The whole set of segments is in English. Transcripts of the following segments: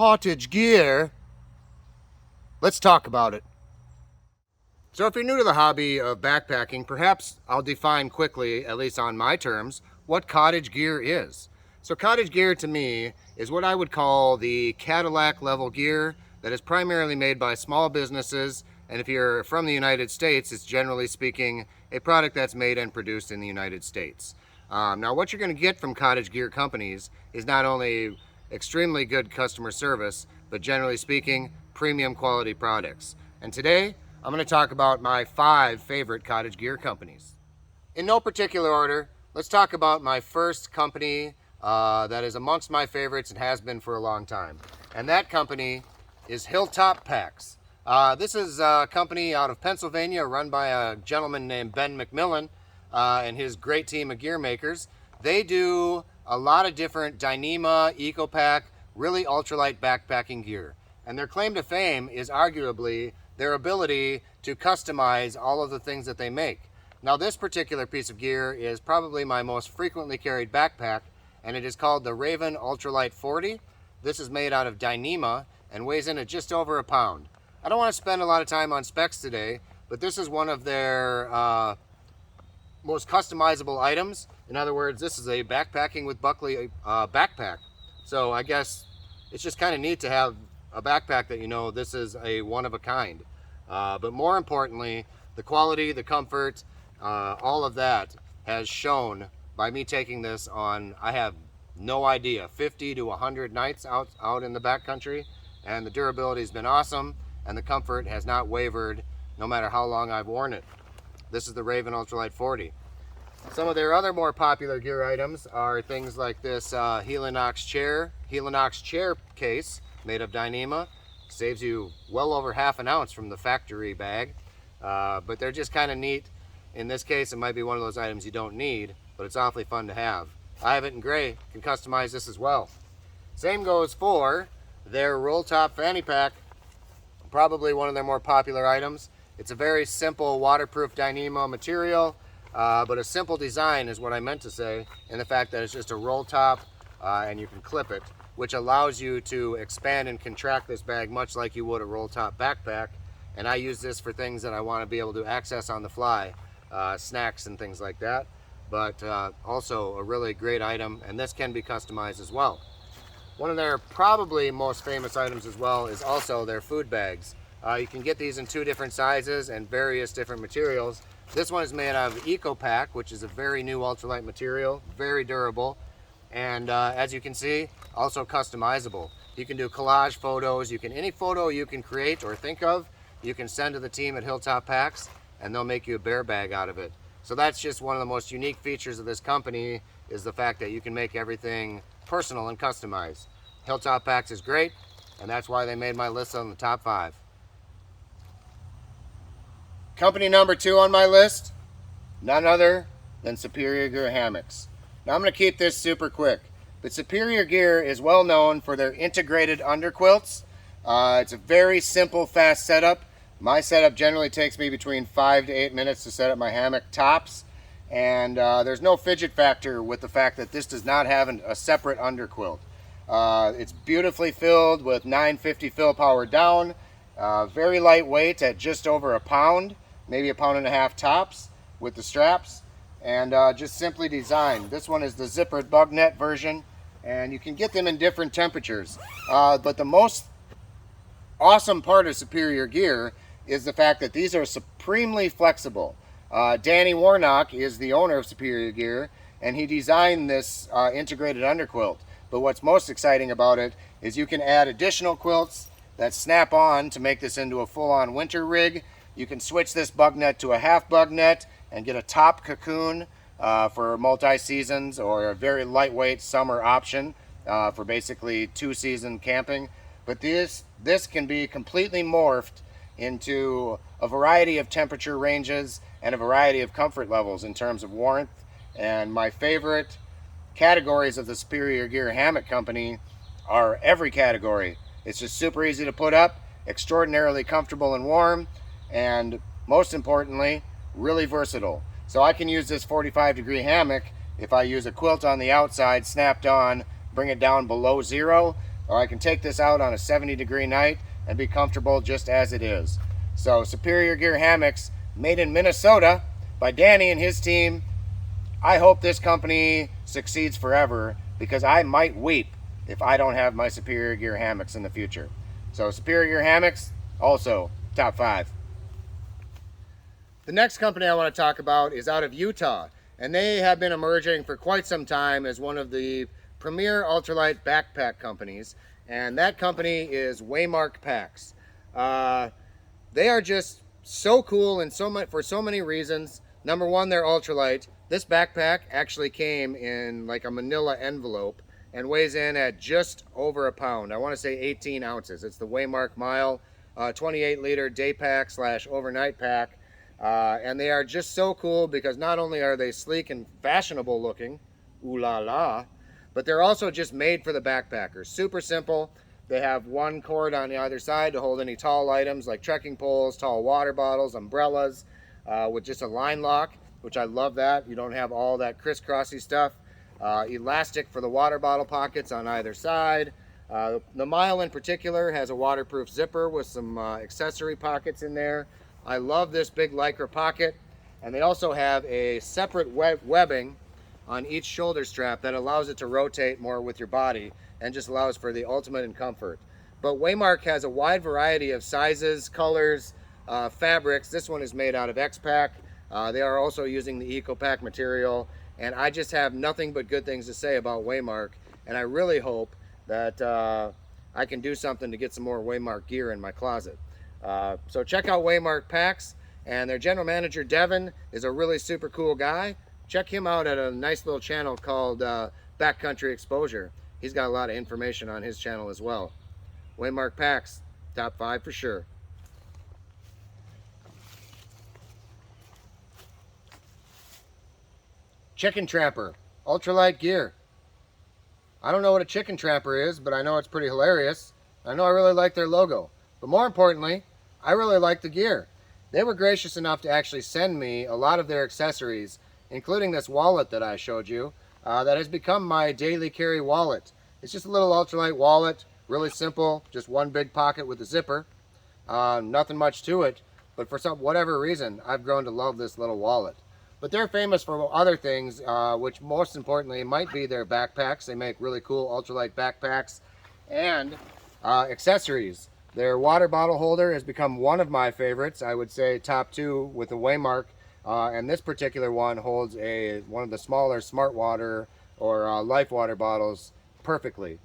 Cottage Gear, let's talk about it. So if you're new to the hobby of backpacking, perhaps I'll define quickly, at least on my terms, what cottage gear is. So cottage gear to me is what I would call the Cadillac level gear that is primarily made by small businesses, and if you're from the United States, it's generally speaking a product that's made and produced in the United States. Now what you're going to get from Cottage Gear Companies is not only extremely good customer service, but generally speaking, premium quality products. And today, I'm going to talk about my 5 favorite cottage gear companies. In no particular order, let's talk about my first company that is amongst my favorites and has been for a long time. And that company is Hilltop Packs. This is a company out of Pennsylvania run by a gentleman named Ben McMillan and his great team of gear makers. They do a lot of different Dyneema, EcoPack, really ultralight backpacking gear. And their claim to fame is arguably their ability to customize all of the things that they make. Now this particular piece of gear is probably my most frequently carried backpack, and it is called the Raven Ultralight 40. This is made out of Dyneema and weighs in at just over a pound. I don't want to spend a lot of time on specs today, but this is one of their most customizable items. In other words, this is a backpacking with Buckley backpack. So I guess it's just kind of neat to have a backpack that you know this is a one of a kind. But more importantly, the quality, the comfort, all of that has shown by me taking this on, I have no idea, 50 to 100 nights out in the backcountry, and the durability has been awesome, and the comfort has not wavered no matter how long I've worn it. This is the Raven Ultralight 40. Some of their other more popular gear items are things like this Helinox chair case made of Dyneema. Saves you well over half an ounce from the factory bag, but they're just kind of neat. In this case, it might be one of those items you don't need, but it's awfully fun to have. I have it in gray, can customize this as well. Same goes for their roll top fanny pack, probably one of their more popular items. It's a very simple waterproof Dyneema material, but a simple design is what I meant to say, in the fact that it's just a roll top and you can clip it, which allows you to expand and contract this bag much like you would a roll top backpack. And I use this for things that I want to be able to access on the fly, snacks and things like that, but also a really great item, and this can be customized as well. One of their probably most famous items as well is also their food bags. You can get these in 2 different sizes and various different materials. This one is made out of EcoPack, which is a very new ultralight material, very durable, and as you can see, also customizable. You can do collage photos, any photo you can create or think of, you can send to the team at Hilltop Packs, and they'll make you a bear bag out of it. So that's just one of the most unique features of this company, is the fact that you can make everything personal and customized. Hilltop Packs is great, and that's why they made my list on the top 5. Company number 2 on my list, none other than Superior Gear Hammocks. Now I'm going to keep this super quick, but Superior Gear is well known for their integrated underquilts. It's a very simple, fast setup. My setup generally takes me between 5 to 8 minutes to set up my hammock tops, and there's no fidget factor with the fact that this does not have a separate underquilt. It's beautifully filled with 950 fill power down, very lightweight at just over a pound, maybe a pound and a half tops with the straps, and just simply designed. This one is the zippered bug net version, and you can get them in different temperatures. But the most awesome part of Superior Gear is the fact that these are supremely flexible. Danny Warnock is the owner of Superior Gear, and he designed this integrated underquilt. But what's most exciting about it is you can add additional quilts that snap on to make this into a full-on winter rig. You can switch this bug net to a half bug net and get a top cocoon for multi-seasons, or a very lightweight summer option for basically 2-season camping. But this can be completely morphed into a variety of temperature ranges and a variety of comfort levels in terms of warmth. And my favorite categories of the Superior Gear Hammock Company are every category. It's just super easy to put up, extraordinarily comfortable and warm, and most importantly, really versatile. So I can use this 45-degree hammock if I use a quilt on the outside snapped on, bring it down below 0. or I can take this out on a 70-degree night and be comfortable just as it is. So Superior Gear hammocks, made in Minnesota by Danny and his team. I hope this company succeeds forever, because I might weep if I don't have my Superior Gear hammocks in the future. So Superior Gear hammocks, also top 5. The next company I want to talk about is out of Utah, and they have been emerging for quite some time as one of the premier ultralight backpack companies, and that company is Waymark Packs. They are just so cool and for so many reasons. Number one, they're ultralight. This backpack actually came in like a manila envelope and weighs in at just over a pound. I want to say 18 ounces. It's the Waymark Mile 28-liter day pack / overnight pack. And they are just so cool because not only are they sleek and fashionable looking, ooh la la, but they're also just made for the backpackers. Super simple. They have one cord on either side to hold any tall items like trekking poles, tall water bottles, umbrellas, with just a line lock, which I love that. You don't have all that crisscrossy stuff. Elastic for the water bottle pockets on either side. The Mile in particular has a waterproof zipper with some accessory pockets in there. I love this big Lycra pocket, and they also have a separate webbing on each shoulder strap that allows it to rotate more with your body and just allows for the ultimate in comfort. But Waymark has a wide variety of sizes, colors, fabrics. This one is made out of X-Pack. They are also using the EcoPack material, and I just have nothing but good things to say about Waymark, and I really hope that I can do something to get some more Waymark gear in my closet. So check out Waymark Packs, and their general manager Devin is a really super cool guy. Check him out at a nice little channel called Backcountry Exposure. He's got a lot of information on his channel as well. Waymark Packs, top 5 for sure. Chicken Tramper, ultralight gear. I don't know what a chicken trapper is, but I know it's pretty hilarious. I know I really like their logo. But more importantly, I really like the gear. They were gracious enough to actually send me a lot of their accessories, including this wallet that I showed you, that has become my daily carry wallet. It's just a little ultralight wallet, really simple, just one big pocket with a zipper. Nothing much to it, but for whatever reason, I've grown to love this little wallet. But they're famous for other things, which most importantly might be their backpacks. They make really cool ultralight backpacks and accessories. Their water bottle holder has become one of my favorites. I would say top 2 with the Waymark. And this particular one holds one of the smaller Smart Water or Life water bottles perfectly.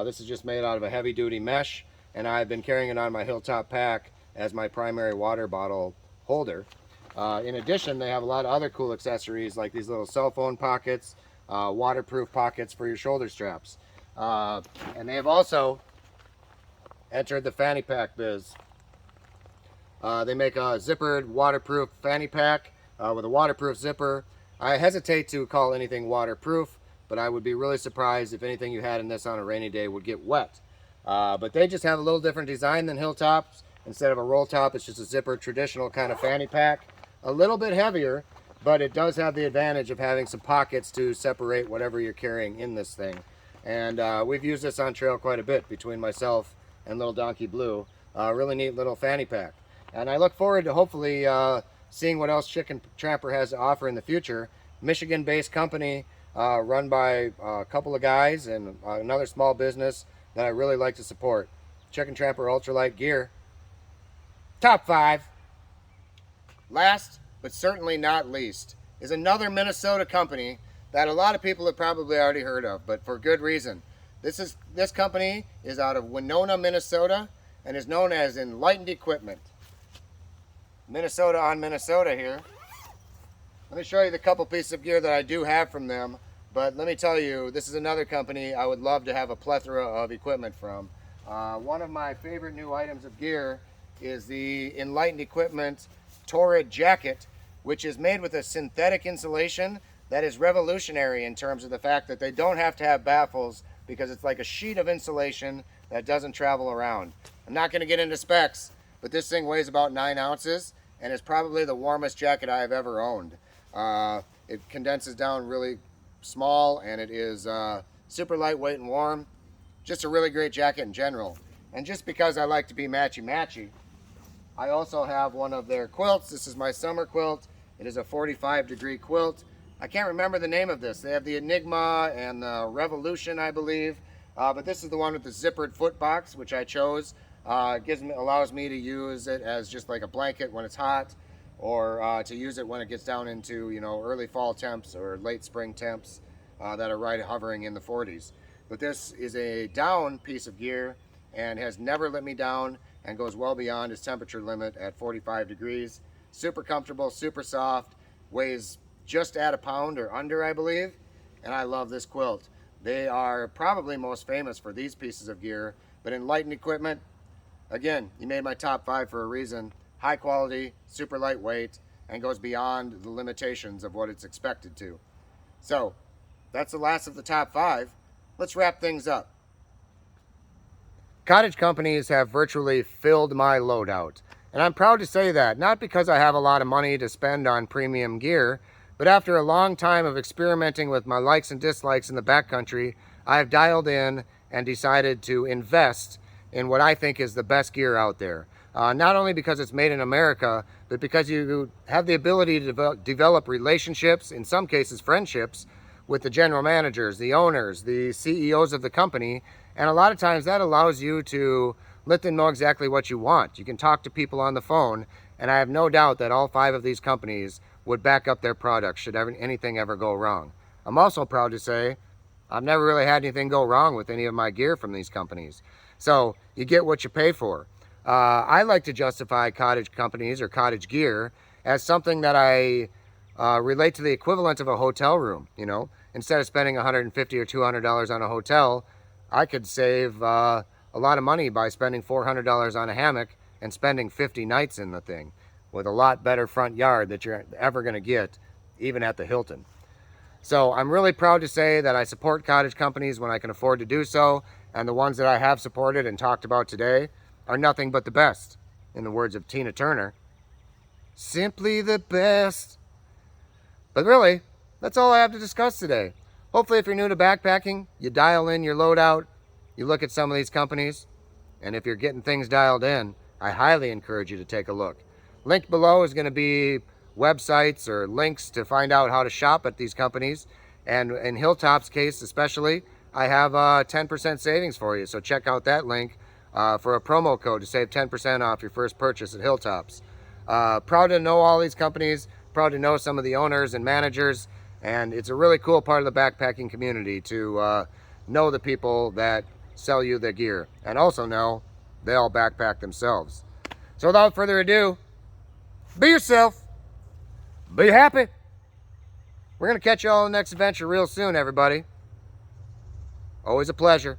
This is just made out of a heavy-duty mesh, and I've been carrying it on my Hilltop pack as my primary water bottle holder. In addition, they have a lot of other cool accessories like these little cell phone pockets, waterproof pockets for your shoulder straps. And they have also entered the fanny pack biz. They make a zippered waterproof fanny pack with a waterproof zipper. I hesitate to call anything waterproof, but I would be really surprised if anything you had in this on a rainy day would get wet. But they just have a little different design than Hilltops. Instead of a roll top, it's just a zipper, traditional kind of fanny pack. A little bit heavier, but it does have the advantage of having some pockets to separate whatever you're carrying in this thing. And we've used this on trail quite a bit between myself and Little Donkey Blue. Really neat little fanny pack. And I look forward to hopefully seeing what else Chicken Tramper has to offer in the future. Michigan-based company run by a couple of guys and another small business that I really like to support. Chicken Tramper ultralight gear. Top 5. Last, but certainly not least, is another Minnesota company that a lot of people have probably already heard of, but for good reason. This company is out of Winona, Minnesota, and is known as Enlightened Equipment. Minnesota on Minnesota here. Let me show you the couple pieces of gear that I do have from them, but let me tell you, this is another company I would love to have a plethora of equipment from. One of my favorite new items of gear is the Enlightened Equipment Torrid Jacket, which is made with a synthetic insulation that is revolutionary in terms of the fact that they don't have to have baffles because it's like a sheet of insulation that doesn't travel around. I'm not going to get into specs, but this thing weighs about 9 ounces and is probably the warmest jacket I have ever owned. It condenses down really small, and it is super lightweight and warm. just a really great jacket in general. And just because I like to be matchy-matchy, I also have one of their quilts. This is my summer quilt. It is a 45-degree quilt. I can't remember the name of this. They have the Enigma and the Revolution, I believe. But this is the one with the zippered foot box, which I chose. Allows me to use it as just like a blanket when it's hot, or to use it when it gets down into, you know, early fall temps or late spring temps that are right hovering in the 40s. But this is a down piece of gear and has never let me down and goes well beyond its temperature limit at 45 degrees. Super comfortable, super soft, weighs just at a pound or under, I believe, and I love this quilt. They are probably most famous for these pieces of gear, but Enlightened equipment, again, you made my top 5 for a reason. High quality, super lightweight, and goes beyond the limitations of what it's expected to. So, that's the last of the top 5. Let's wrap things up. Cottage companies have virtually filled my loadout. And I'm proud to say that, not because I have a lot of money to spend on premium gear, but after a long time of experimenting with my likes and dislikes in the backcountry, I have dialed in and decided to invest in what I think is the best gear out there. Not only because it's made in America, but because you have the ability to develop relationships, in some cases friendships, with the general managers, the owners, the CEOs of the company, and a lot of times that allows you to let them know exactly what you want. You can talk to people on the phone, and I have no doubt that all 5 of these companies would back up their products should anything ever go wrong. I'm also proud to say I've never really had anything go wrong with any of my gear from these companies. So you get what you pay for. I like to justify cottage companies or cottage gear as something that I relate to the equivalent of a hotel room. You know, instead of spending $150 or $200 on a hotel, I could save a lot of money by spending $400 on a hammock and spending 50 nights in the thing with a lot better front yard that you're ever going to get even at the Hilton. So I'm really proud to say that I support cottage companies when I can afford to do so, and the ones that I have supported and talked about today are nothing but the best. In the words of Tina Turner, simply the best. But really, that's all I have to discuss today. Hopefully if you're new to backpacking, you dial in your loadout, you look at some of these companies, and if you're getting things dialed in, I highly encourage you to take a look. Link below is going to be websites or links to find out how to shop at these companies. And in Hilltop's case especially, I have 10% savings for you. So check out that link for a promo code to save 10% off your first purchase at Hilltop's. Proud to know all these companies, proud to know some of the owners and managers, and it's a really cool part of the backpacking community to know the people that sell you the gear, and also know they all backpack themselves. So without further ado, be yourself, be happy. We're going to catch you all in the next adventure real soon, everybody. Always a pleasure.